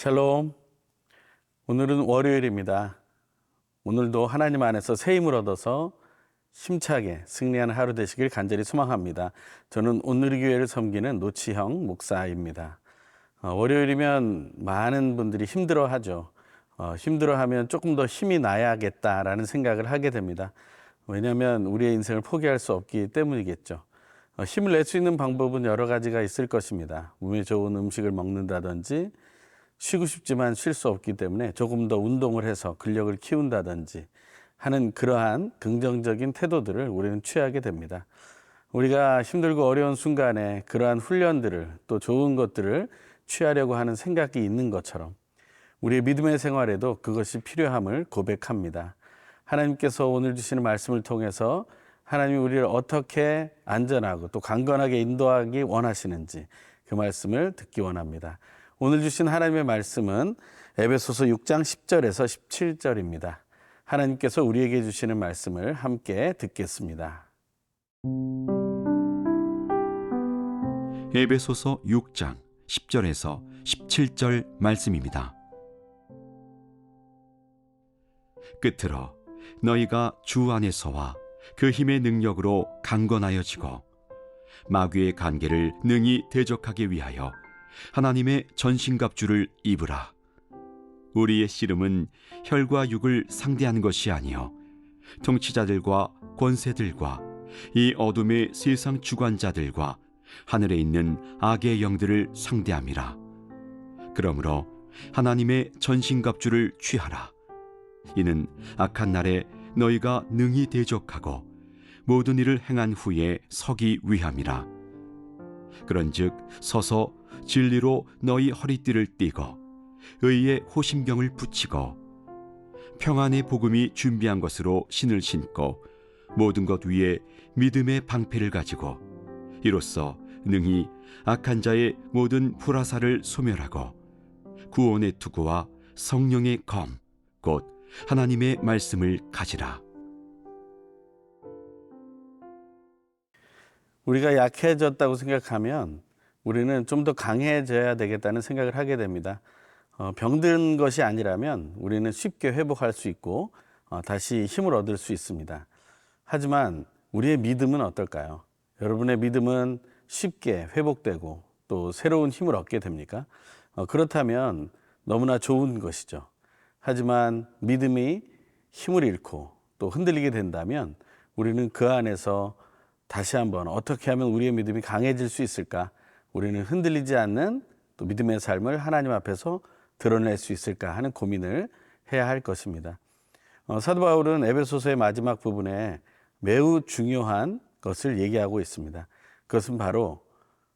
샬롬. 오늘은 월요일입니다. 오늘도 하나님 안에서 새 힘을 얻어서 힘차게 승리하는 하루 되시길 간절히 소망합니다. 저는 오늘의 교회를 섬기는 노치형 목사입니다. 월요일이면 많은 분들이 힘들어하죠. 힘들어하면 조금 더 힘이 나야겠다라는 생각을 하게 됩니다. 왜냐하면 우리의 인생을 포기할 수 없기 때문이겠죠. 힘을 낼 수 있는 방법은 여러 가지가 있을 것입니다. 몸에 좋은 음식을 먹는다든지, 쉬고 싶지만 쉴 수 없기 때문에 조금 더 운동을 해서 근력을 키운다든지 하는 그러한 긍정적인 태도들을 우리는 취하게 됩니다. 우리가 힘들고 어려운 순간에 그러한 훈련들을 또 좋은 것들을 취하려고 하는 생각이 있는 것처럼 우리의 믿음의 생활에도 그것이 필요함을 고백합니다. 하나님께서 오늘 주시는 말씀을 통해서 하나님이 우리를 어떻게 안전하고 또 강건하게 인도하기 원하시는지 그 말씀을 듣기 원합니다. 오늘 주신 하나님의 말씀은 에베소서 6장 10절에서 17절입니다. 하나님께서 우리에게 주시는 말씀을 함께 듣겠습니다. 에베소서 6장 10절에서 17절 말씀입니다. 끝으로 너희가 주 안에서와 그 힘의 능력으로 강건하여지고 마귀의 간계를 능히 대적하기 위하여 하나님의 전신갑주를 입으라. 우리의 씨름은 혈과 육을 상대한 것이 아니요 통치자들과 권세들과 이 어둠의 세상 주관자들과 하늘에 있는 악의 영들을 상대함이라. 그러므로 하나님의 전신갑주를 취하라. 이는 악한 날에 너희가 능히 대적하고 모든 일을 행한 후에 서기 위함이라. 그런즉 서서 진리로 너희 허리띠를 띠고 의의 호심경을 붙이고 평안의 복음이 준비한 것으로 신을 신고 모든 것 위에 믿음의 방패를 가지고 이로써 능히 악한 자의 모든 불화살을 소멸하고 구원의 투구와 성령의 검 곧 하나님의 말씀을 가지라. 우리가 약해졌다고 생각하면 우리는 좀 더 강해져야 되겠다는 생각을 하게 됩니다. 병든 것이 아니라면 우리는 쉽게 회복할 수 있고 다시 힘을 얻을 수 있습니다. 하지만 우리의 믿음은 어떨까요? 여러분의 믿음은 쉽게 회복되고 또 새로운 힘을 얻게 됩니까? 그렇다면 너무나 좋은 것이죠. 하지만 믿음이 힘을 잃고 또 흔들리게 된다면 우리는 그 안에서 다시 한번 어떻게 하면 우리의 믿음이 강해질 수 있을까? 우리는 흔들리지 않는 또 믿음의 삶을 하나님 앞에서 드러낼 수 있을까 하는 고민을 해야 할 것입니다. 사도 바울은 에베소서의 마지막 부분에 매우 중요한 것을 얘기하고 있습니다. 그것은 바로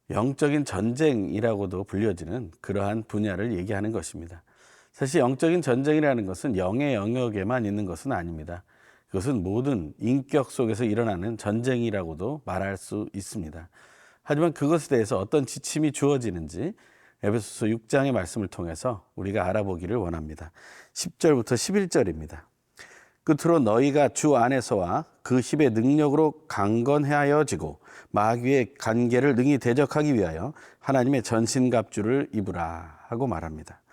영적인 전쟁이라고도 불려지는 그러한 분야를 얘기하는 것입니다. 사실 영적인 전쟁이라는 것은 영의 영역에만 있는 것은 아닙니다. 그것은 모든 인격 속에서 일어나는 전쟁이라고도 말할 수 있습니다. 하지만 그것에 대해서 어떤 지침이 주어지는지 에베소서 6장의 말씀을 통해서 우리가 알아보기를 원합니다. 10절부터 11절입니다. 끝으로 너희가 주 안에서와 그 힘의 능력으로 강건하여지고 마귀의 간계를 능히 대적하기 위하여 하나님의 전신갑주를 입으라 하고 말합니다.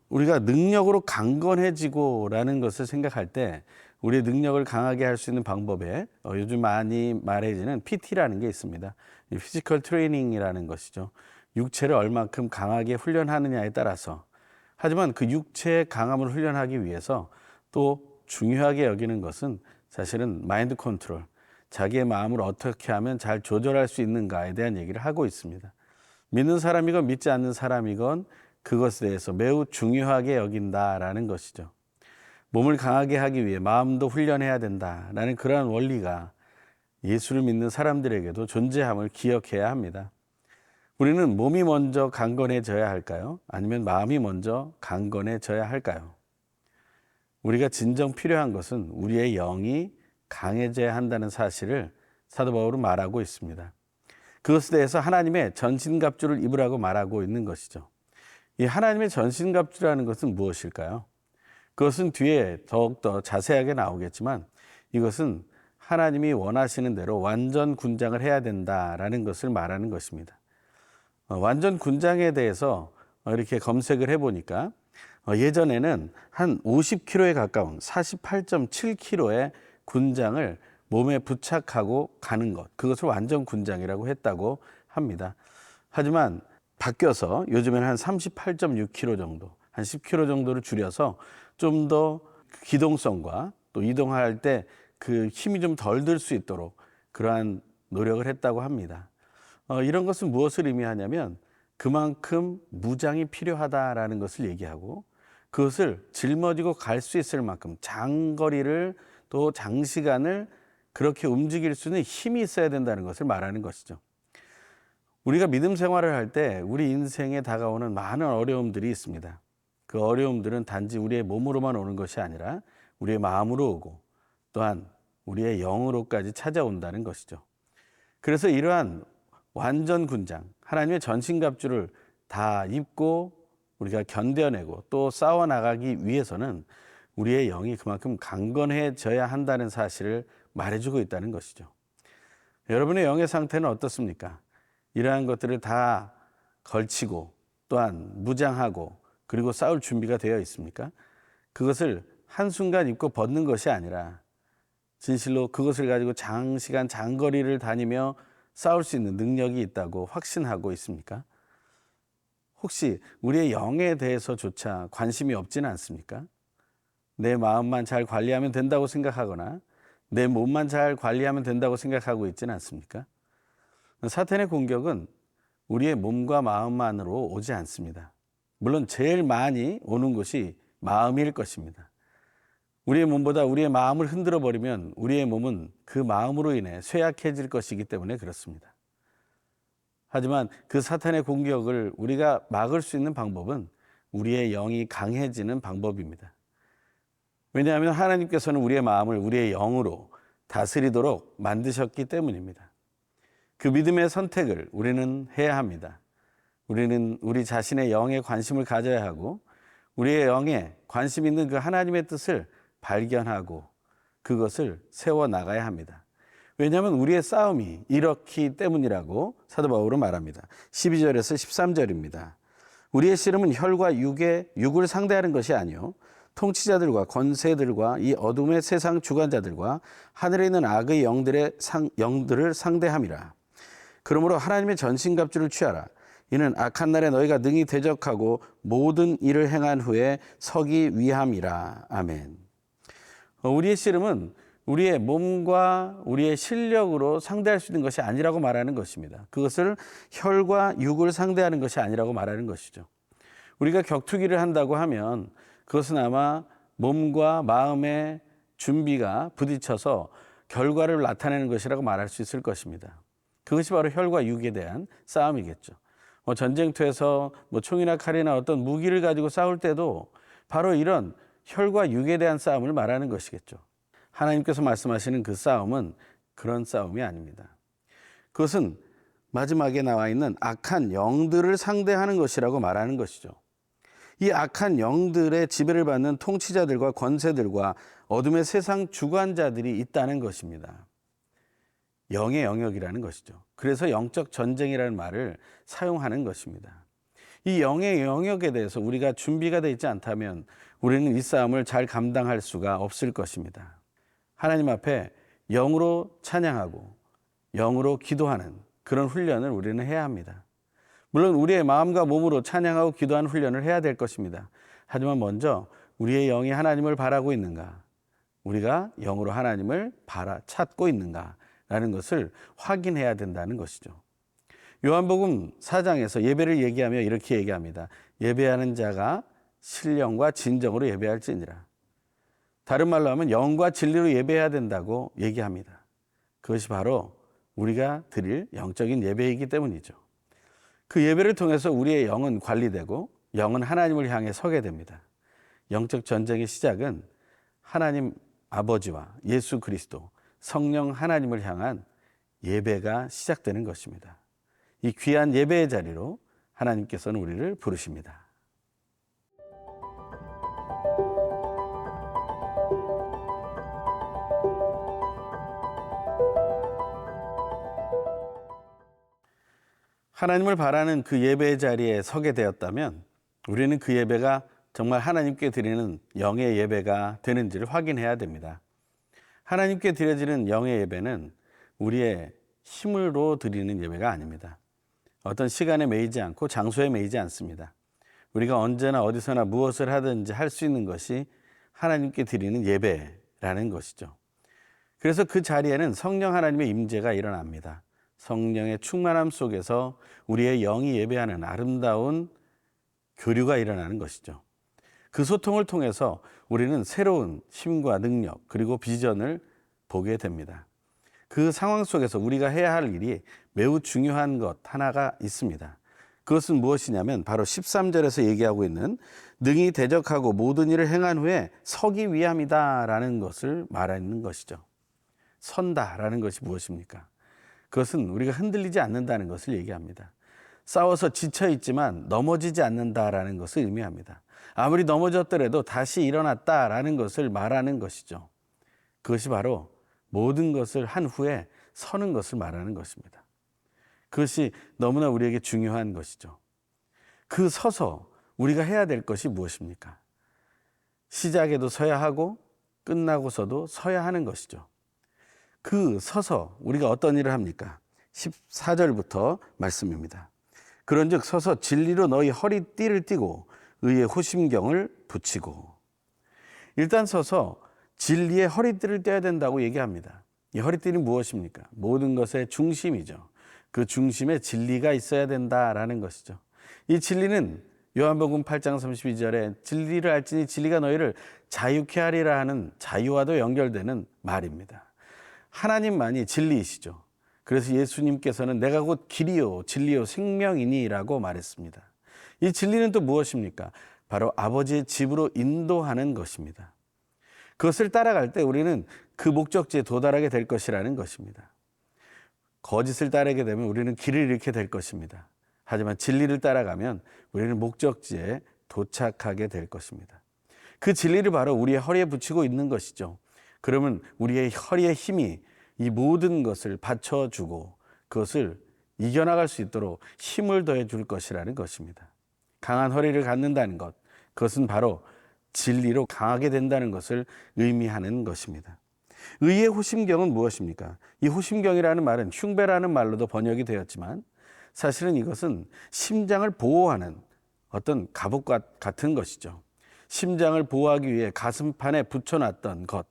우리가 능력으로 강건해지고라는 것을 생각할 때 우리의 능력을 강하게 할 수 있는 방법에 요즘 많이 말해지는 PT라는 게 있습니다. 피지컬 트레이닝이라는 것이죠. 육체를 얼만큼 강하게 훈련하느냐에 따라서, 하지만 그 육체의 강함을 훈련하기 위해서 또 중요하게 여기는 것은 사실은 마인드 컨트롤, 자기의 마음을 어떻게 하면 잘 조절할 수 있는가에 대한 얘기를 하고 있습니다. 믿는 사람이건 믿지 않는 사람이건 그것에 대해서 매우 중요하게 여긴다라는 것이죠. 몸을 강하게 하기 위해 마음도 훈련해야 된다라는 그러한 원리가 예수를 믿는 사람들에게도 존재함을 기억해야 합니다. 우리는 몸이 먼저 강건해져야 할까요? 아니면 마음이 먼저 강건해져야 할까요? 우리가 진정 필요한 것은 우리의 영이 강해져야 한다는 사실을 사도 바울은 말하고 있습니다. 그것에 대해서 하나님의 전신갑주를 입으라고 말하고 있는 것이죠. 이 하나님의 전신갑주라는 것은 무엇일까요? 그것은 뒤에 더욱더 자세하게 나오겠지만 이것은 하나님이 원하시는 대로 완전 군장을 해야 된다라는 것을 말하는 것입니다. 완전 군장에 대해서 이렇게 검색을 해보니까 예전에는 한 50kg에 가까운 48.7kg의 군장을 몸에 부착하고 가는 것, 그것을 완전 군장이라고 했다고 합니다. 하지만 바뀌어서 요즘에는 한 38.6kg 정도, 한 10kg 정도를 줄여서 좀 더 기동성과 또 이동할 때 그 힘이 좀 덜 들 수 있도록 그러한 노력을 했다고 합니다. 이런 것은 무엇을 의미하냐면 그만큼 무장이 필요하다라는 것을 얘기하고, 그것을 짊어지고 갈 수 있을 만큼 장거리를 또 장시간을 그렇게 움직일 수 있는 힘이 있어야 된다는 것을 말하는 것이죠. 우리가 믿음 생활을 할 때 우리 인생에 다가오는 많은 어려움들이 있습니다. 그 어려움들은 단지 우리의 몸으로만 오는 것이 아니라 우리의 마음으로 오고 또한 우리의 영으로까지 찾아온다는 것이죠. 그래서 이러한 완전 군장, 하나님의 전신갑주를 다 입고 우리가 견뎌내고 또 싸워나가기 위해서는 우리의 영이 그만큼 강건해져야 한다는 사실을 말해주고 있다는 것이죠. 여러분의 영의 상태는 어떻습니까? 이러한 것들을 다 걸치고 또한 무장하고 그리고 싸울 준비가 되어 있습니까? 그것을 한순간 입고 벗는 것이 아니라 진실로 그것을 가지고 장시간 장거리를 다니며 싸울 수 있는 능력이 있다고 확신하고 있습니까? 혹시 우리의 영에 대해서조차 관심이 없지는 않습니까? 내 마음만 잘 관리하면 된다고 생각하거나 내 몸만 잘 관리하면 된다고 생각하고 있지는 않습니까? 사탄의 공격은 우리의 몸과 마음만으로 오지 않습니다. 물론 제일 많이 오는 것이 마음일 것입니다. 우리의 몸보다 우리의 마음을 흔들어 버리면 우리의 몸은 그 마음으로 인해 쇠약해질 것이기 때문에 그렇습니다. 하지만 그 사탄의 공격을 우리가 막을 수 있는 방법은 우리의 영이 강해지는 방법입니다. 왜냐하면 하나님께서는 우리의 마음을 우리의 영으로 다스리도록 만드셨기 때문입니다. 그 믿음의 선택을 우리는 해야 합니다. 우리는 우리 자신의 영에 관심을 가져야 하고 우리의 영에 관심 있는 그 하나님의 뜻을 발견하고 그것을 세워나가야 합니다. 왜냐하면 우리의 싸움이 이렇기 때문이라고 사도 바울은 말합니다. 12절에서 13절입니다. 우리의 씨름은 혈과 육을 상대하는 것이 아니요 통치자들과 권세들과 이 어둠의 세상 주관자들과 하늘에 있는 악의 영들을 상대함이라. 그러므로 하나님의 전신갑주를 취하라. 이는 악한 날에 너희가 능히 대적하고 모든 일을 행한 후에 서기 위함이라. 아멘. 우리의 씨름은 우리의 몸과 우리의 실력으로 상대할 수 있는 것이 아니라고 말하는 것입니다. 그것을 혈과 육을 상대하는 것이 아니라고 말하는 것이죠. 우리가 격투기를 한다고 하면 그것은 아마 몸과 마음의 준비가 부딪혀서 결과를 나타내는 것이라고 말할 수 있을 것입니다. 그것이 바로 혈과 육에 대한 싸움이겠죠. 전쟁터에서 총이나 칼이나 어떤 무기를 가지고 싸울 때도 바로 이런 혈과 육에 대한 싸움을 말하는 것이겠죠. 하나님께서 말씀하시는 그 싸움은 그런 싸움이 아닙니다. 그것은 마지막에 나와 있는 악한 영들을 상대하는 것이라고 말하는 것이죠. 이 악한 영들의 지배를 받는 통치자들과 권세들과 어둠의 세상 주관자들이 있다는 것입니다. 영의 영역이라는 것이죠. 그래서 영적 전쟁이라는 말을 사용하는 것입니다. 이 영의 영역에 대해서 우리가 준비가 되어 있지 않다면 우리는 이 싸움을 잘 감당할 수가 없을 것입니다. 하나님 앞에 영으로 찬양하고 영으로 기도하는 그런 훈련을 우리는 해야 합니다. 물론 우리의 마음과 몸으로 찬양하고 기도하는 훈련을 해야 될 것입니다. 하지만 먼저 우리의 영이 하나님을 바라고 있는가, 우리가 영으로 하나님을 찾고 있는가 라는 것을 확인해야 된다는 것이죠. 요한복음 4장에서 예배를 얘기하며 이렇게 얘기합니다. 예배하는 자가 신령과 진정으로 예배할지니라. 다른 말로 하면 영과 진리로 예배해야 된다고 얘기합니다. 그것이 바로 우리가 드릴 영적인 예배이기 때문이죠. 그 예배를 통해서 우리의 영은 관리되고 영은 하나님을 향해 서게 됩니다. 영적 전쟁의 시작은 하나님 아버지와 예수 그리스도, 성령 하나님을 향한 예배가 시작되는 것입니다. 이 귀한 예배의 자리로 하나님께서는 우리를 부르십니다. 하나님을 바라는 그 예배의 자리에 서게 되었다면 우리는 그 예배가 정말 하나님께 드리는 영의 예배가 되는지를 확인해야 됩니다. 하나님께 드려지는 영의 예배는 우리의 힘으로 드리는 예배가 아닙니다. 어떤 시간에 매이지 않고 장소에 매이지 않습니다. 우리가 언제나 어디서나 무엇을 하든지 할 수 있는 것이 하나님께 드리는 예배라는 것이죠. 그래서 그 자리에는 성령 하나님의 임재가 일어납니다. 성령의 충만함 속에서 우리의 영이 예배하는 아름다운 교류가 일어나는 것이죠. 그 소통을 통해서 우리는 새로운 힘과 능력 그리고 비전을 보게 됩니다. 그 상황 속에서 우리가 해야 할 일이 매우 중요한 것 하나가 있습니다. 그것은 무엇이냐면 바로 13절에서 얘기하고 있는 능히 대적하고 모든 일을 행한 후에 서기 위함이다라는 것을 말하는 것이죠. 선다라는 것이 무엇입니까? 그것은 우리가 흔들리지 않는다는 것을 얘기합니다. 싸워서 지쳐있지만 넘어지지 않는다라는 것을 의미합니다. 아무리 넘어졌더라도 다시 일어났다라는 것을 말하는 것이죠. 그것이 바로 모든 것을 한 후에 서는 것을 말하는 것입니다. 그것이 너무나 우리에게 중요한 것이죠. 그 서서 우리가 해야 될 것이 무엇입니까? 시작에도 서야 하고 끝나고서도 서야 하는 것이죠. 그 서서 우리가 어떤 일을 합니까? 14절부터 말씀입니다. 그런즉 서서 진리로 너희 허리띠를 띠고 의의 호심경을 붙이고. 일단 서서 진리의 허리띠를 떼야 된다고 얘기합니다. 이 허리띠는 무엇입니까? 모든 것의 중심이죠. 그 중심에 진리가 있어야 된다라는 것이죠. 이 진리는 요한복음 8장 32절에 진리를 알지니 진리가 너희를 자유케 하리라 하는 자유와도 연결되는 말입니다. 하나님만이 진리이시죠. 그래서 예수님께서는 내가 곧 길이요 진리요 생명이니라고 말했습니다. 이 진리는 또 무엇입니까? 바로 아버지의 집으로 인도하는 것입니다. 그것을 따라갈 때 우리는 그 목적지에 도달하게 될 것이라는 것입니다. 거짓을 따르게 되면 우리는 길을 잃게 될 것입니다. 하지만 진리를 따라가면 우리는 목적지에 도착하게 될 것입니다. 그 진리를 바로 우리의 허리에 붙이고 있는 것이죠. 그러면 우리의 허리의 힘이 이 모든 것을 받쳐주고 그것을 이겨나갈 수 있도록 힘을 더해 줄 것이라는 것입니다. 강한 허리를 갖는다는 것, 그것은 바로 진리로 강하게 된다는 것을 의미하는 것입니다. 의의 호심경은 무엇입니까? 이 호심경이라는 말은 흉배라는 말로도 번역이 되었지만 사실은 이것은 심장을 보호하는 어떤 갑옷 같은 것이죠. 심장을 보호하기 위해 가슴판에 붙여놨던 것,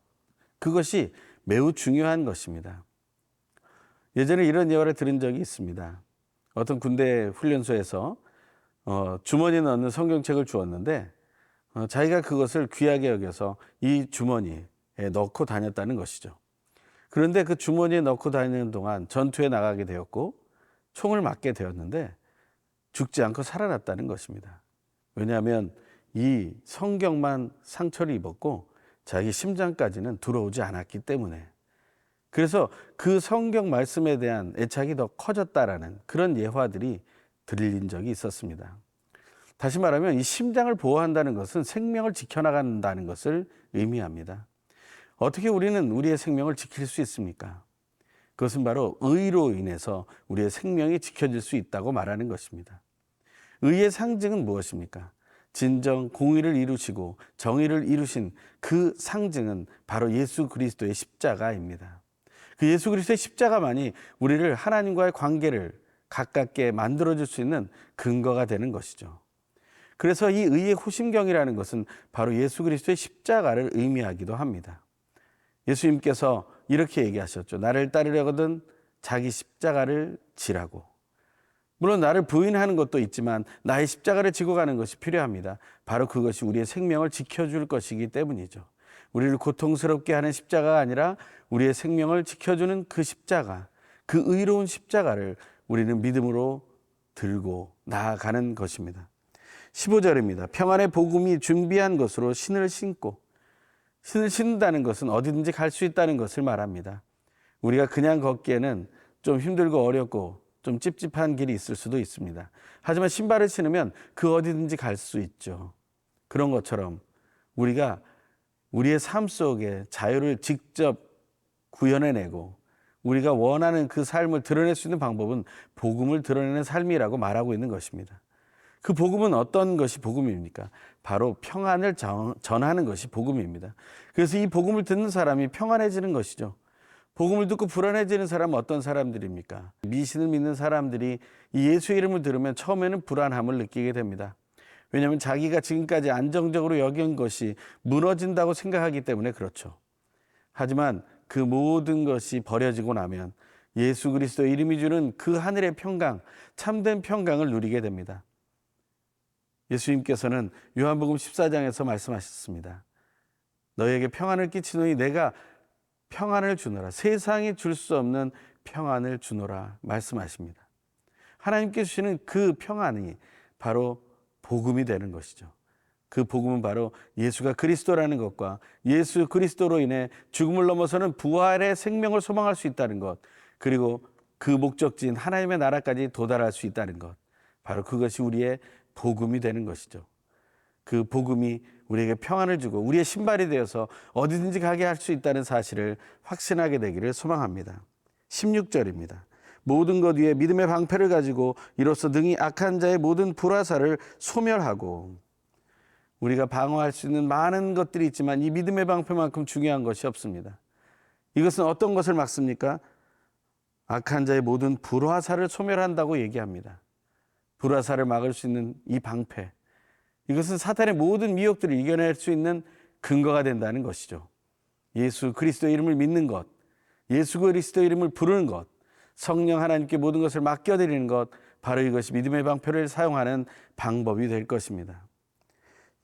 그것이 매우 중요한 것입니다. 예전에 이런 예화를 들은 적이 있습니다. 어떤 군대 훈련소에서 주머니에 넣는 성경책을 주었는데 자기가 그것을 귀하게 여겨서 이 주머니에 넣고 다녔다는 것이죠. 그런데 그 주머니에 넣고 다니는 동안 전투에 나가게 되었고 총을 맞게 되었는데 죽지 않고 살아났다는 것입니다. 왜냐하면 이 성경만 상처를 입었고 자기 심장까지는 들어오지 않았기 때문에. 그래서 그 성경 말씀에 대한 애착이 더 커졌다라는 그런 예화들이 들린 적이 있었습니다. 다시 말하면 이 심장을 보호한다는 것은 생명을 지켜나간다는 것을 의미합니다. 어떻게 우리는 우리의 생명을 지킬 수 있습니까? 그것은 바로 의로 인해서 우리의 생명이 지켜질 수 있다고 말하는 것입니다. 의의 상징은 무엇입니까? 진정 공의를 이루시고 정의를 이루신 그 상징은 바로 예수 그리스도의 십자가입니다. 그 예수 그리스도의 십자가만이 우리를 하나님과의 관계를 가깝게 만들어줄 수 있는 근거가 되는 것이죠. 그래서 이 의의 호심경이라는 것은 바로 예수 그리스도의 십자가를 의미하기도 합니다. 예수님께서 이렇게 얘기하셨죠. 나를 따르려거든 자기 십자가를 지라고. 물론 나를 부인하는 것도 있지만 나의 십자가를 지고 가는 것이 필요합니다. 바로 그것이 우리의 생명을 지켜줄 것이기 때문이죠. 우리를 고통스럽게 하는 십자가가 아니라 우리의 생명을 지켜주는 그 십자가, 그 의로운 십자가를 우리는 믿음으로 들고 나아가는 것입니다. 15절입니다. 평안의 복음이 준비한 것으로 신을 신고, 신을 신는다는 것은 어디든지 갈 수 있다는 것을 말합니다. 우리가 그냥 걷기에는 좀 힘들고 어렵고 좀 찝찝한 길이 있을 수도 있습니다. 하지만 신발을 신으면 그 어디든지 갈 수 있죠. 그런 것처럼 우리가 우리의 삶 속에 자유를 직접 구현해내고 우리가 원하는 그 삶을 드러낼 수 있는 방법은 복음을 드러내는 삶이라고 말하고 있는 것입니다. 그 복음은 어떤 것이 복음입니까? 바로 평안을 전하는 것이 복음입니다. 그래서 이 복음을 듣는 사람이 평안해지는 것이죠. 복음을 듣고 불안해지는 사람은 어떤 사람들입니까? 미신을 믿는 사람들이 이 예수의 이름을 들으면 처음에는 불안함을 느끼게 됩니다. 왜냐하면 자기가 지금까지 안정적으로 여긴 것이 무너진다고 생각하기 때문에 그렇죠. 하지만 그 모든 것이 버려지고 나면 예수 그리스도의 이름이 주는 그 하늘의 평강, 참된 평강을 누리게 됩니다. 예수님께서는 요한복음 14장에서 말씀하셨습니다. 너희에게 평안을 끼치노니 내가 평안을 주노라. 세상이 줄 수 없는 평안을 주노라 말씀하십니다. 하나님께 주시는 그 평안이 바로 복음이 되는 것이죠. 그 복음은 바로 예수가 그리스도라는 것과 예수 그리스도로 인해 죽음을 넘어서는 부활의 생명을 소망할 수 있다는 것, 그리고 그 목적지인 하나님의 나라까지 도달할 수 있다는 것, 바로 그것이 우리의 복음이 되는 것이죠. 그 복음이 우리에게 평안을 주고 우리의 신발이 되어서 어디든지 가게 할 수 있다는 사실을 확신하게 되기를 소망합니다. 16절입니다. 모든 것 위에 믿음의 방패를 가지고 이로써 능히 악한 자의 모든 불화살을 소멸하고, 우리가 방어할 수 있는 많은 것들이 있지만 이 믿음의 방패만큼 중요한 것이 없습니다. 이것은 어떤 것을 막습니까? 악한 자의 모든 불화살을 소멸한다고 얘기합니다. 불화살을 막을 수 있는 이 방패, 이것은 사탄의 모든 미혹들을 이겨낼 수 있는 근거가 된다는 것이죠. 예수 그리스도의 이름을 믿는 것, 예수 그리스도의 이름을 부르는 것, 성령 하나님께 모든 것을 맡겨드리는 것, 바로 이것이 믿음의 방패를 사용하는 방법이 될 것입니다.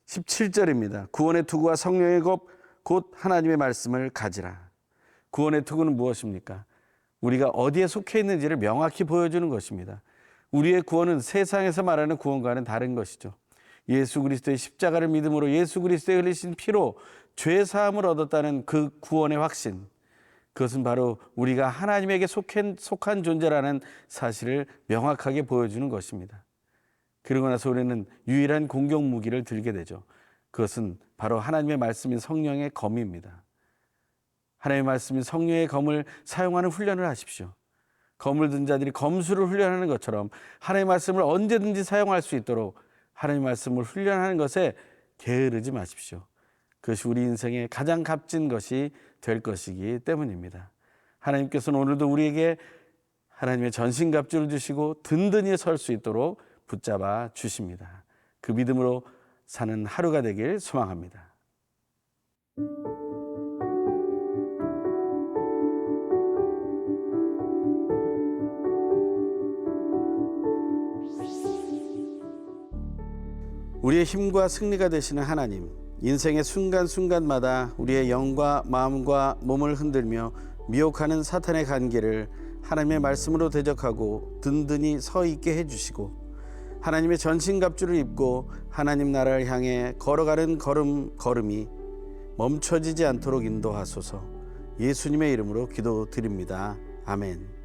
17절입니다. 구원의 투구와 성령의 곧 하나님의 말씀을 가지라. 구원의 투구는 무엇입니까? 우리가 어디에 속해 있는지를 명확히 보여주는 것입니다. 우리의 구원은 세상에서 말하는 구원과는 다른 것이죠. 예수 그리스도의 십자가를 믿음으로 예수 그리스도의 흘리신 피로 죄 사함을 얻었다는 그 구원의 확신, 그것은 바로 우리가 하나님에게 속한 존재라는 사실을 명확하게 보여주는 것입니다. 그러고 나서 우리는 유일한 공격 무기를 들게 되죠. 그것은 바로 하나님의 말씀인 성령의 검입니다. 하나님의 말씀인 성령의 검을 사용하는 훈련을 하십시오. 검을 든 자들이 검수를 훈련하는 것처럼 하나님의 말씀을 언제든지 사용할 수 있도록 하나님의 말씀을 훈련하는 것에 게으르지 마십시오. 그것이 우리 인생의 가장 값진 것이 될 것이기 때문입니다. 하나님께서는 오늘도 우리에게 하나님의 전신갑주를 주시고 든든히 설 수 있도록 붙잡아 주십니다. 그 믿음으로 사는 하루가 되길 소망합니다. 우리의 힘과 승리가 되시는 하나님, 인생의 순간순간마다 우리의 영과 마음과 몸을 흔들며 미혹하는 사탄의 간계를 하나님의 말씀으로 대적하고 든든히 서 있게 해주시고, 하나님의 전신갑주를 입고 하나님 나라를 향해 걸어가는 걸음이 멈춰지지 않도록 인도하소서. 예수님의 이름으로 기도드립니다. 아멘.